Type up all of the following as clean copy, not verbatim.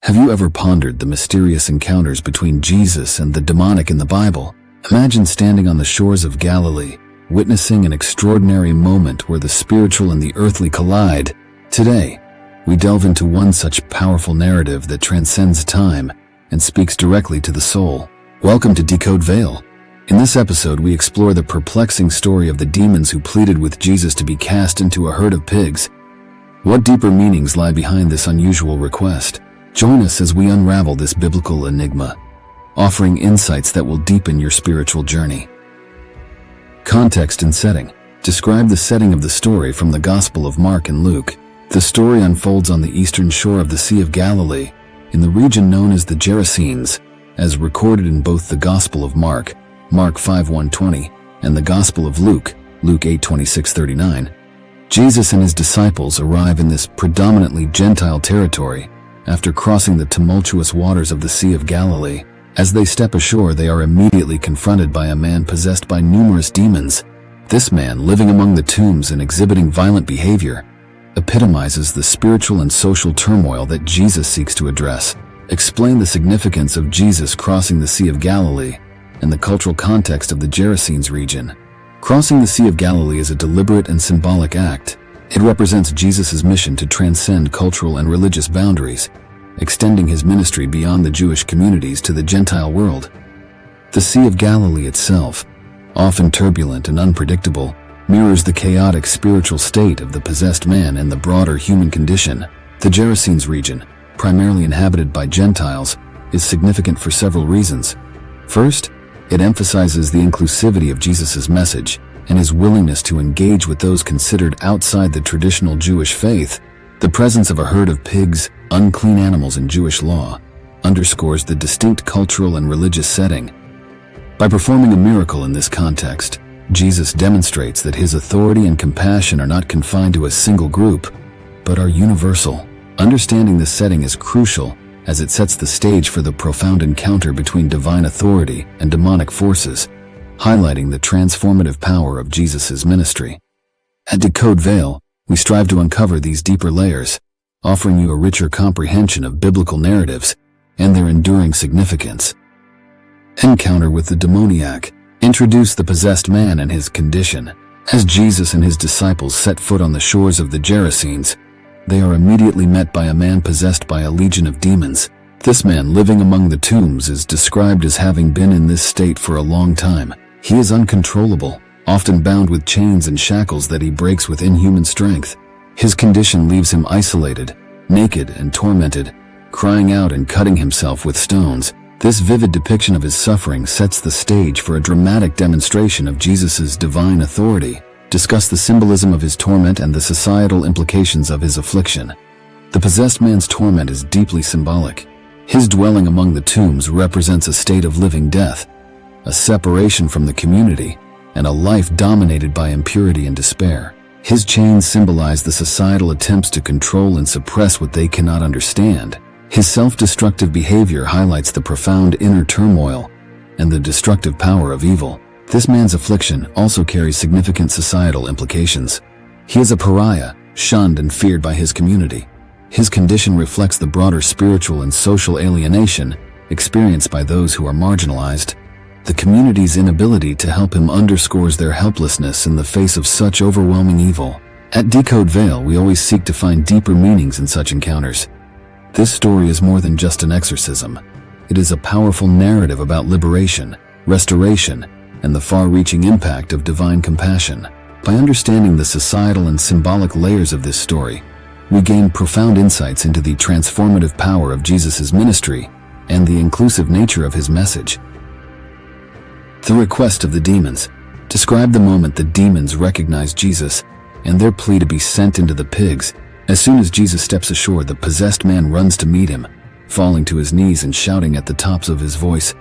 Have you ever pondered the mysterious encounters between Jesus and the demonic in the Bible? Imagine standing on the shores of Galilee, witnessing an extraordinary moment where the spiritual and the earthly collide. Today, we delve into one such powerful narrative that transcends time and speaks directly to the soul. Welcome to Decode Vale. In this episode, we explore the perplexing story of the demons who pleaded with Jesus to be cast into a herd of pigs. What deeper meanings lie behind this unusual request? Join us as we unravel this biblical enigma, offering insights that will deepen your spiritual journey. Context and setting. Describe the setting of the story from the Gospel of Mark and Luke. The story unfolds on the eastern shore of the Sea of Galilee, in the region known as the Gerasenes, as recorded in both the Gospel of Mark, Mark 5:1-20, and the Gospel of Luke, Luke 8:26-39. Jesus and his disciples arrive in this predominantly Gentile territory after crossing the tumultuous waters of the Sea of Galilee. As they step ashore, they are immediately confronted by a man possessed by numerous demons. This man, living among the tombs and exhibiting violent behavior, epitomizes the spiritual and social turmoil that Jesus seeks to address. Explain the significance of Jesus crossing the Sea of Galilee and the cultural context of the Gerasenes region. Crossing the Sea of Galilee is a deliberate and symbolic act. It represents Jesus' mission to transcend cultural and religious boundaries, extending his ministry beyond the Jewish communities to the Gentile world. The Sea of Galilee itself, often turbulent and unpredictable, mirrors the chaotic spiritual state of the possessed man and the broader human condition. The Gerasenes region, primarily inhabited by Gentiles, is significant for several reasons. First, it emphasizes the inclusivity of Jesus' message and his willingness to engage with those considered outside the traditional Jewish faith. The presence of a herd of pigs, unclean animals in Jewish law, underscores the distinct cultural and religious setting. By performing a miracle in this context, Jesus demonstrates that his authority and compassion are not confined to a single group, but are universal. Understanding this setting is crucial, as it sets the stage for the profound encounter between divine authority and demonic forces, highlighting the transformative power of Jesus' ministry. At Decode Vale, we strive to uncover these deeper layers, offering you a richer comprehension of biblical narratives and their enduring significance. Encounter with the demoniac. Introduce the possessed man and his condition. As Jesus and his disciples set foot on the shores of the Gerasenes, they are immediately met by a man possessed by a legion of demons. This man, living among the tombs, is described as having been in this state for a long time. He is uncontrollable, often bound with chains and shackles that he breaks with inhuman strength. His condition leaves him isolated, naked, and tormented, crying out and cutting himself with stones. This vivid depiction of his suffering sets the stage for a dramatic demonstration of Jesus' divine authority. Discuss the symbolism of his torment and the societal implications of his affliction. The possessed man's torment is deeply symbolic. His dwelling among the tombs represents a state of living death, a separation from the community, and a life dominated by impurity and despair. His chains symbolize the societal attempts to control and suppress what they cannot understand. His self-destructive behavior highlights the profound inner turmoil and the destructive power of evil. This man's affliction also carries significant societal implications. He is a pariah, shunned and feared by his community. His condition reflects the broader spiritual and social alienation experienced by those who are marginalized. The community's inability to help him underscores their helplessness in the face of such overwhelming evil. At Decode Vale, we always seek to find deeper meanings in such encounters. This story is more than just an exorcism. It is a powerful narrative about liberation, restoration, and the far-reaching impact of divine compassion. By understanding the societal and symbolic layers of this story, we gain profound insights into the transformative power of Jesus' ministry and the inclusive nature of his message. The request of the demons. Describe the moment the demons recognize Jesus and their plea to be sent into the pigs. As soon as Jesus steps ashore, the possessed man runs to meet him, falling to his knees and shouting at the tops of his voice,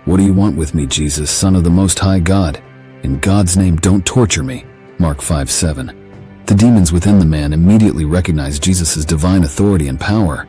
"What do you want with me, Jesus, Son of the Most High God? In God's name, don't torture me." Mark 5:7. The demons within the man immediately recognize Jesus' divine authority and power.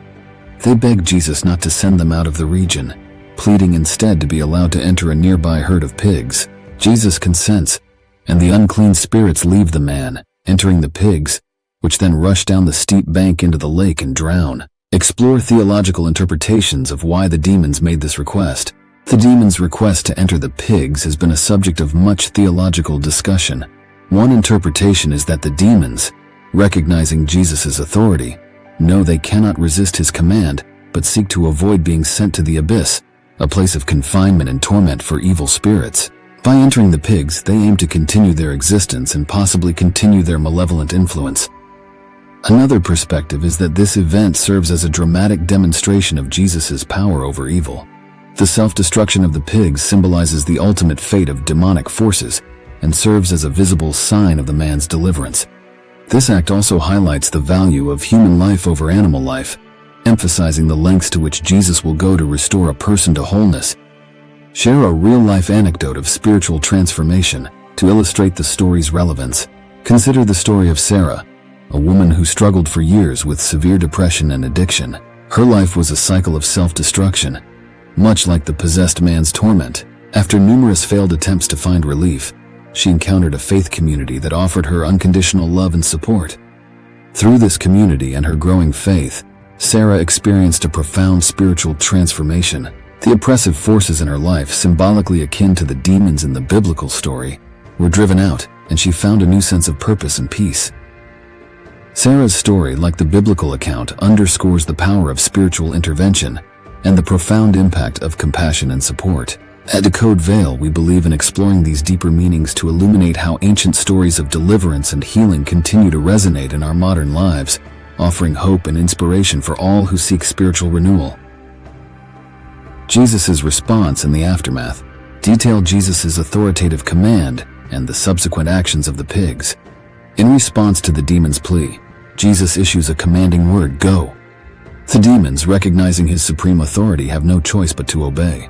They beg Jesus not to send them out of the region, pleading instead to be allowed to enter a nearby herd of pigs. Jesus consents, and the unclean spirits leave the man, entering the pigs, which then rush down the steep bank into the lake and drown. Explore theological interpretations of why the demons made this request. The demons' request to enter the pigs has been a subject of much theological discussion. One interpretation is that the demons, recognizing Jesus' authority, know they cannot resist his command, but seek to avoid being sent to the abyss, a place of confinement and torment for evil spirits. By entering the pigs, they aim to continue their existence and possibly continue their malevolent influence. Another perspective is that this event serves as a dramatic demonstration of Jesus' power over evil. The self-destruction of the pigs symbolizes the ultimate fate of demonic forces and serves as a visible sign of the man's deliverance. This act also highlights the value of human life over animal life, emphasizing the lengths to which Jesus will go to restore a person to wholeness. Share a real-life anecdote of spiritual transformation to illustrate the story's relevance. Consider the story of Sarah, a woman who struggled for years with severe depression and addiction. Her life was a cycle of self-destruction, much like the possessed man's torment. After numerous failed attempts to find relief, she encountered a faith community that offered her unconditional love and support. Through this community and her growing faith, Sarah experienced a profound spiritual transformation. The oppressive forces in her life, symbolically akin to the demons in the biblical story, were driven out, and she found a new sense of purpose and peace. Sarah's story, like the biblical account, underscores the power of spiritual intervention and the profound impact of compassion and support. At Decode Vale, we believe in exploring these deeper meanings to illuminate how ancient stories of deliverance and healing continue to resonate in our modern lives, offering hope and inspiration for all who seek spiritual renewal. Jesus' response in the aftermath detail Jesus' authoritative command and the subsequent actions of the pigs. In response to the demon's plea, Jesus issues a commanding word, "Go." The demons, recognizing his supreme authority, have no choice but to obey.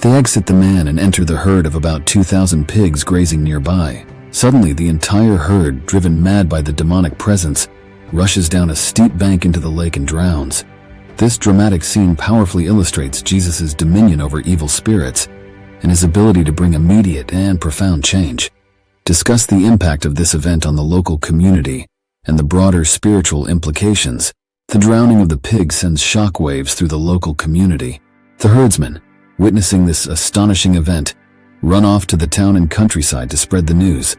They exit the man and enter the herd of about 2,000 pigs grazing nearby. Suddenly, the entire herd, driven mad by the demonic presence, rushes down a steep bank into the lake and drowns. This dramatic scene powerfully illustrates Jesus' dominion over evil spirits and his ability to bring immediate and profound change. Discuss the impact of this event on the local community and the broader spiritual implications. The drowning of the pig sends shockwaves through the local community. The herdsmen, witnessing this astonishing event, run off to the town and countryside to spread the news.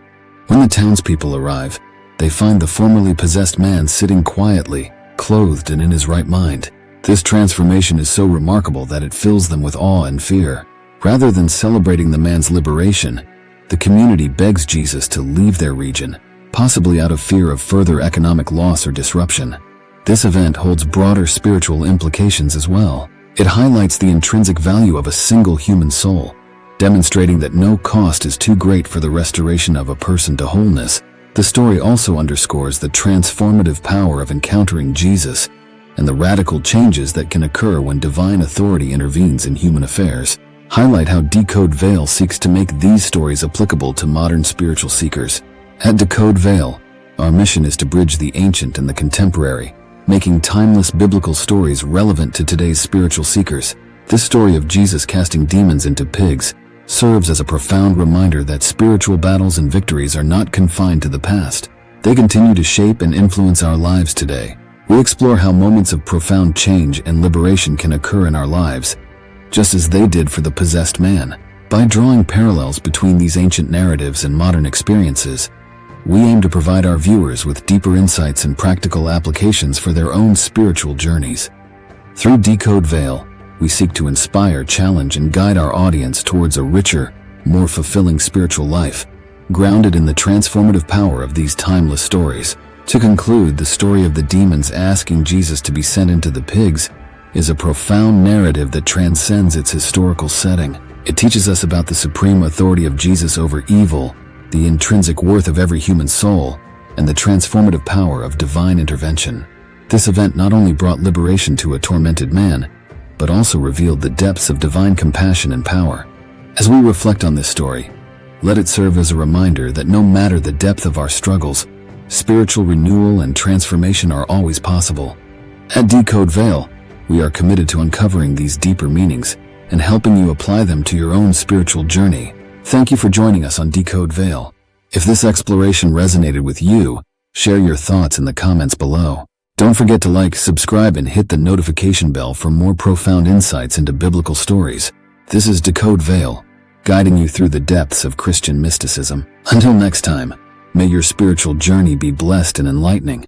When the townspeople arrive, they find the formerly possessed man sitting quietly, clothed and in his right mind. This transformation is so remarkable that it fills them with awe and fear. Rather than celebrating the man's liberation, the community begs Jesus to leave their region, possibly out of fear of further economic loss or disruption. This event holds broader spiritual implications as well. It highlights the intrinsic value of a single human soul, demonstrating that no cost is too great for the restoration of a person to wholeness. The story also underscores the transformative power of encountering Jesus and the radical changes that can occur when divine authority intervenes in human affairs. Highlight how Decode Vale seeks to make these stories applicable to modern spiritual seekers. At Decode Vale, our mission is to bridge the ancient and the contemporary, making timeless biblical stories relevant to today's spiritual seekers. This story of Jesus casting demons into pigs serves as a profound reminder that spiritual battles and victories are not confined to the past. They continue to shape and influence our lives today. We explore how moments of profound change and liberation can occur in our lives, just as they did for the possessed man. By drawing parallels between these ancient narratives and modern experiences, we aim to provide our viewers with deeper insights and practical applications for their own spiritual journeys. Through Decode Vale, we seek to inspire, challenge, and guide our audience towards a richer, more fulfilling spiritual life, grounded in the transformative power of these timeless stories. To conclude, the story of the demons asking Jesus to be sent into the pigs is a profound narrative that transcends its historical setting. It teaches us about the supreme authority of Jesus over evil, the intrinsic worth of every human soul, and the transformative power of divine intervention. This event not only brought liberation to a tormented man, but also revealed the depths of divine compassion and power. As we reflect on this story, let it serve as a reminder that no matter the depth of our struggles, spiritual renewal and transformation are always possible. At Decode Vale, we are committed to uncovering these deeper meanings and helping you apply them to your own spiritual journey. Thank you for joining us on Decode Vale. If this exploration resonated with you, share your thoughts in the comments below. Don't forget to like, subscribe, and hit the notification bell for more profound insights into biblical stories. This is Decode Vale, guiding you through the depths of Christian mysticism. Until next time, may your spiritual journey be blessed and enlightening.